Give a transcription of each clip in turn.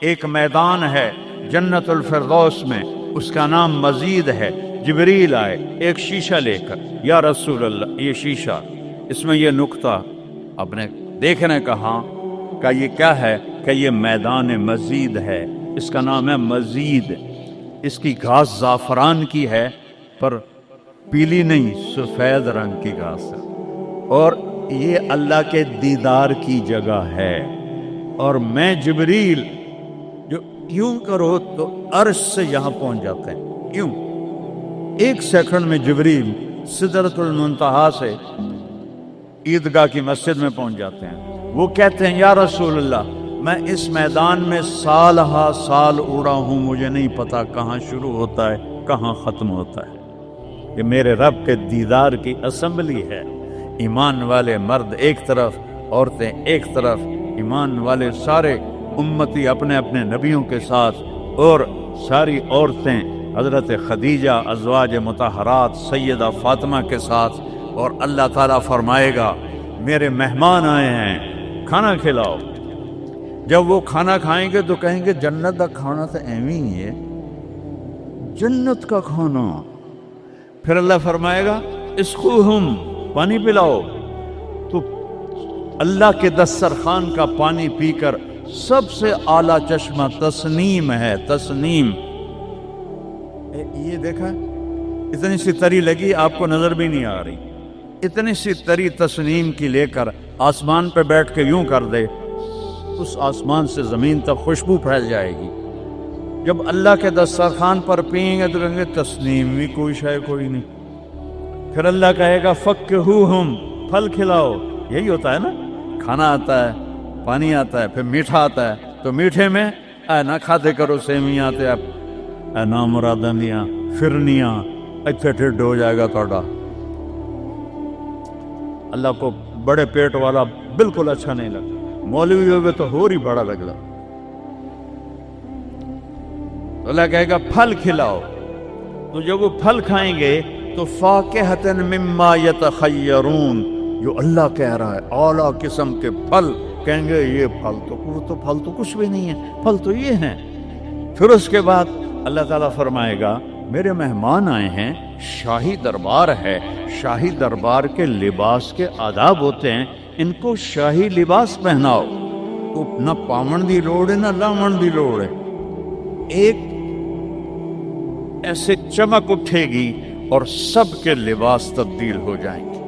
ایک میدان ہے جنت الفردوس میں، اس کا نام مزید ہے۔ جبریل آئے ایک شیشہ لے کر، یا رسول اللہ یہ شیشہ، اس میں یہ نقطہ آپ نے دیکھنے کہا کہ یہ کیا ہے؟ کہ یہ میدان مزید ہے، اس کا نام ہے مزید۔ اس کی گھاس زعفران کی ہے، پر پیلی نہیں، سفید رنگ کی گھاس ہے، اور یہ اللہ کے دیدار کی جگہ ہے۔ اور میں جبریل جو یوں کرو تو عرش سے یہاں پہنچ جاتے ہیں، یوں ایک سیکنڈ میں جبریل سدرۃ المنتہا سے عیدگاہ کی مسجد میں پہنچ جاتے ہیں۔ وہ کہتے ہیں یا رسول اللہ میں اس میدان میں سال ہا سال اڑا ہوں، مجھے نہیں پتا کہاں شروع ہوتا ہے کہاں ختم ہوتا ہے۔ یہ میرے رب کے دیدار کی اسمبلی ہے۔ ایمان والے مرد ایک طرف، عورتیں ایک طرف، ایمان والے سارے امتی اپنے اپنے نبیوں کے ساتھ، اور ساری عورتیں حضرت خدیجہ ازواج مطہرات سیدہ فاطمہ کے ساتھ۔ اور اللہ تعالیٰ فرمائے گا میرے مہمان آئے ہیں، کھانا کھلاؤ۔ جب وہ کھانا کھائیں گے تو کہیں گے جنت کا کھانا تو ایویں ہی ہے، جنت کا کھانا۔ پھر اللہ فرمائے گا اسقوہم، پانی پلاؤ۔ تو اللہ کے دسترخوان کا پانی پی کر سب سے اعلیٰ چشمہ تسنیم ہے، تسنیم۔ یہ دیکھا اتنی سی تری لگی، آپ کو نظر بھی نہیں آ رہی، اتنی سی تری تسنیم کی لے کر آسمان پہ بیٹھ کے یوں کر دے، اس آسمان سے زمین تک خوشبو پھیل جائے گی۔ جب اللہ کے دسترخوان پر پئیں گے تو کہیں گے تسنیم بھی کوئی شے کوئی نہیں۔ پھر اللہ کہے گا فکہوہم، پھل کھلاؤ۔ یہی ہوتا ہے نا، کھانا آتا ہے، پانی آتا ہے، پھر میٹھا آتا ہے، تو میٹھے میں اے نہ کھاتے کرو سیویاں تے آپ اے نامراداں دیاں فرنیاں، اتنے ٹھڈ ہو جائے گا توڑا۔ اللہ کو بڑے پیٹ والا بالکل اچھا نہیں لگتا، مولوی ہوگے تو اور ہی بڑا لگتا۔ اللہ کہے گا پھل کھلاؤ۔ تو جب وہ پھل کھائیں گے تو فاکہۃ مما یتخیرون، جو اللہ کہہ رہا ہے اعلیٰ قسم کے پھل، کہیں گے یہ پھل تو پھل تو کچھ بھی نہیں ہے، پھل تو یہ ہیں۔ پھر اس کے بعد اللہ تعالیٰ فرمائے گا میرے مہمان آئے ہیں، شاہی دربار ہے، شاہی دربار کے لباس کے آداب ہوتے ہیں، ان کو شاہی لباس پہناؤ۔ تو نہ پامن دی لوڑ ہے نہ لامن دی لوڑ ہے، ایک ایسے چمک اٹھے گی اور سب کے لباس تبدیل ہو جائیں گے۔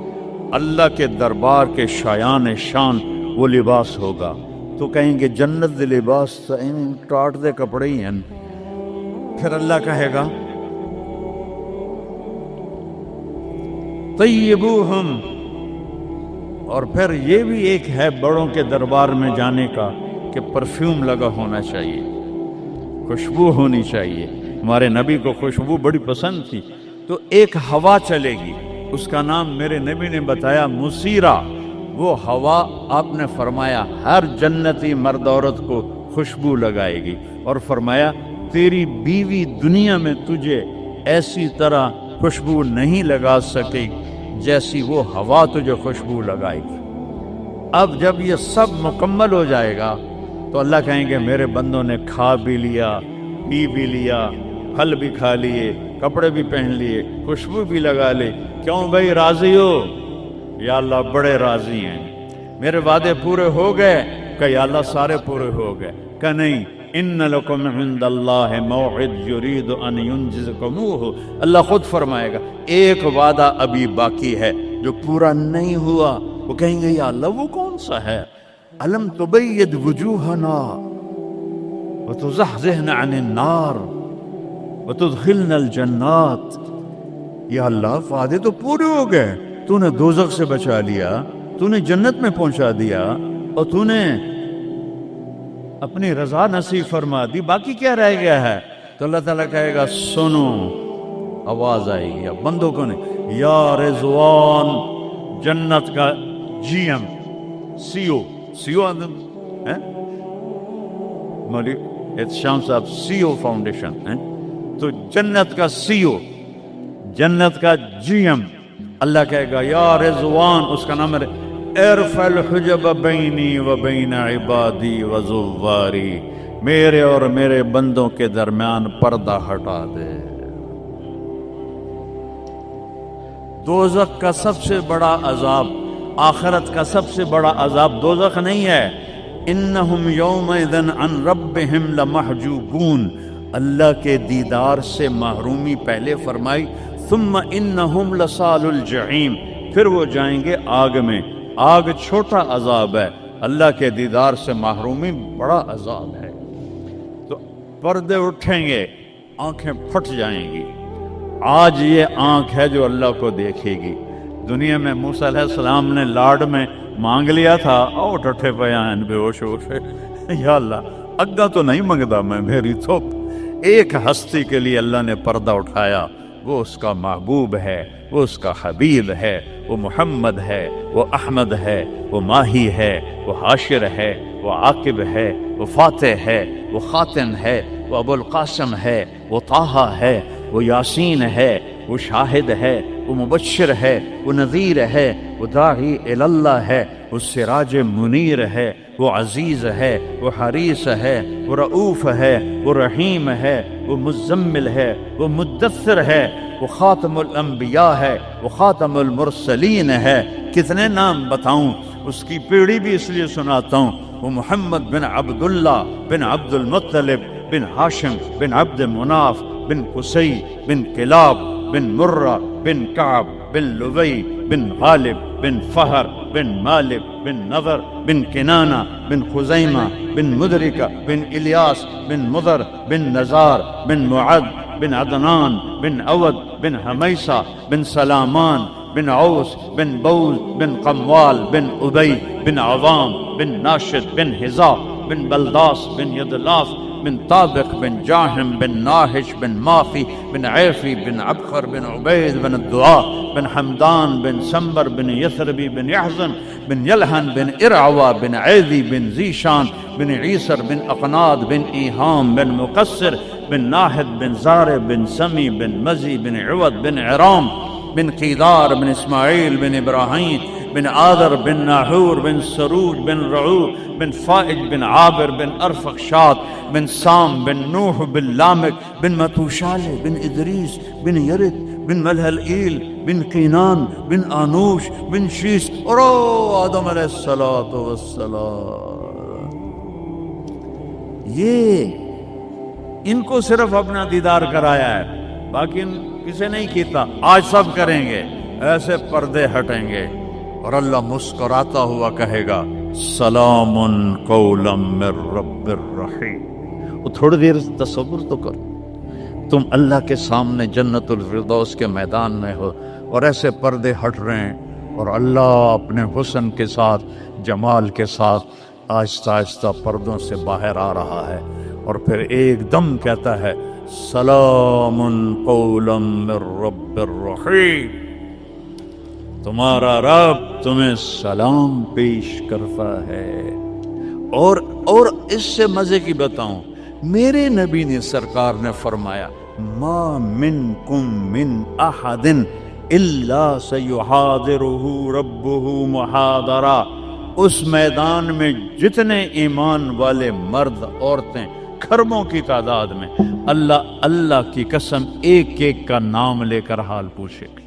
اللہ کے دربار کے شایان شان وہ لباس ہوگا، تو کہیں گے جنت دے لباس ٹاٹ دے کپڑے ہی ہیں۔ پھر اللہ کہے گا طیبوہم، اور پھر یہ بھی ایک ہے بڑوں کے دربار میں جانے کا کہ پرفیوم لگا ہونا چاہیے، خوشبو ہونی چاہیے۔ ہمارے نبی کو خوشبو بڑی پسند تھی، تو ایک ہوا چلے گی، اس کا نام میرے نبی نے بتایا مسیرہ۔ وہ ہوا آپ نے فرمایا ہر جنتی مرد عورت کو خوشبو لگائے گی، اور فرمایا تیری بیوی دنیا میں تجھے ایسی طرح خوشبو نہیں لگا سکے جیسی وہ ہوا تجھے خوشبو لگائے گی۔ اب جب یہ سب مکمل ہو جائے گا تو اللہ کہیں گے میرے بندوں نے کھا بھی لیا، پی بھی لیا، پھل بھی کھا لیے، کپڑے بھی پہن لیے، خوشبو بھی لگا لے، کیوں بھائی راضی ہو؟ یا اللہ بڑے راضی ہیں، میرے وعدے پورے ہو گئے؟ کہ یا اللہ سارے پورے ہو گئے؟ کہ نہیں، ان لکم عند اللہ موعد یرید ان ینجزکموہ، اللہ خود فرمائے گا ایک وعدہ ابھی باقی ہے جو پورا نہیں ہوا۔ وہ کہیں گے یا اللہ وہ کون سا ہے؟ الم تبید وجوہنا وتزحزحنا عن النار وتدخلنا الجنات۔ یا اللہ وعدے تو پورے ہو گئے، تو نے دوزخ سے بچا لیا، تو نے جنت میں پہنچا دیا، اور تو نے اپنی رضا نصیب فرما دی، باقی کیا رہ گیا ہے؟ تو اللہ تعالیٰ کہے گا سنو، آواز آئے گی اب بندوں کو نہیں، یا رضوان، جنت کا جی ایم سی او مولوی احتشام صاحب سی او فاؤنڈیشن، تو جنت کا سی او، جنت کا جی ایم، اللہ کہے گا یا رضوان، اس کا نام ہے ارفع الحجب بینی و بین عبادی و زواری، میرے اور میرے بندوں کے درمیان پردہ ہٹا دے۔ دوزخ کا سب سے بڑا عذاب، آخرت کا سب سے بڑا عذاب دوزخ نہیں ہے۔ انہم یومئذ عن ربہم لمحجوبون، اللہ کے دیدار سے محرومی پہلے فرمائی، ثم انہم لصال الجحیم، پھر وہ جائیں گے آگ میں۔ آگ چھوٹا عذاب ہے، اللہ کے دیدار سے محرومی بڑا عذاب ہے۔ تو پردے اٹھیں گے، آنکھیں پھٹ جائیں گی۔ آج یہ آنکھ ہے جو اللہ کو دیکھے گی۔ دنیا میں موسیٰ علیہ السلام نے لاڈ میں مانگ لیا تھا، او ٹھٹھے پیان بے ہوش ہو سے، یا اللہ اگا تو نہیں منگدا میں، میری تھوپ۔ ایک ہستی کے لیے اللہ نے پردہ اٹھایا، وہ اس کا محبوب ہے، وہ اس کا حبیب ہے، وہ محمد ہے، وہ احمد ہے، وہ ماہی ہے، وہ حاشر ہے، وہ عاقب ہے، وہ فاتح ہے، وہ خاتم ہے، وہ ابو القاسم ہے، وہ طٰہٰ ہے، وہ یاسین ہے، وہ شاہد ہے، وہ مبشر ہے، وہ نذیر ہے، وہ داعی الی اللہ ہے، وہ سراج منیر ہے، وہ عزیز ہے، وہ حریص ہے، وہ رؤوف ہے، وہ رحیم ہے، وہ مزمل ہے، وہ مدثر ہے، وہ خاتم الانبیاء ہے، وہ خاتم المرسلین ہے۔ کتنے نام بتاؤں، اس کی پیڑھی بھی اس لیے سناتا ہوں۔ وہ محمد بن عبداللہ بن عبد المطلب بن ہاشم بن عبد مناف بن قصی بن کلاب بن مرہ بن کعب بن لبی بن غالب بن فہر بن مالک بن نضر بن کنانہ بن خزیمہ بن مدرکہ بن الیاس بن مضر بن نزار بن معد بن عدنان بن عود بن حمیسہ بن سلامان بن عوس بن بوز بن قموال بن ابی بن عظام بن ناشد بن حذا بن بلداس بن یدلاف بن طابق بن جاہم بن ناہش بن مافی بن عیفی بن عبخر بن عبید بن الدعاء بن حمدان بن سمبر بن یثربی بن یحزن بن یلحن بن ارعوا بن عیدی بن ذیشان بن عیسر بن اقناد بن ایہام بن مقصر بن ناحد بن زار بن سمی بن مزی بن عود بن عرام بن قیدار بن اسماعیل بن ابراہیم بن آذر بن ناحور بن سروج بن رعو بن فائج بن عابر بن ارفخشاد بن سام بن نوح بن لامک بن متوشالہ بن ادریس بن یرد بن ملہلئیل بن قینان بن آنوش بن شیس اور آدم علیہ السلام۔ یہ ان کو صرف اپنا دیدار کرایا ہے، باقی کسے نہیں کیتا۔ آج سب کریں گے، ایسے پردے ہٹیں گے اور اللہ مسکراتا ہوا کہے گا سلام قولا من رب الرحیم۔ وہ تھوڑی دیر تصور تو کر، تم اللہ کے سامنے جنت الفردوس کے میدان میں ہو اور ایسے پردے ہٹ رہے ہیں اور اللہ اپنے حسن کے ساتھ، جمال کے ساتھ آہستہ آہستہ پردوں سے باہر آ رہا ہے، اور پھر ایک دم کہتا ہے سلام قولا من رب الرحیم، تمہارا رب تمہیں سلام پیش کرتا ہے۔ اور اس سے مزے کی بتاؤں، میرے نبی نے سرکار نے فرمایا ما منکم من احد الا سیحاضرہ ربہ محاضرہ، اس میدان میں جتنے ایمان والے مرد عورتیں کھربوں کی تعداد میں، اللہ کی قسم ایک ایک کا نام لے کر حال پوچھے گا۔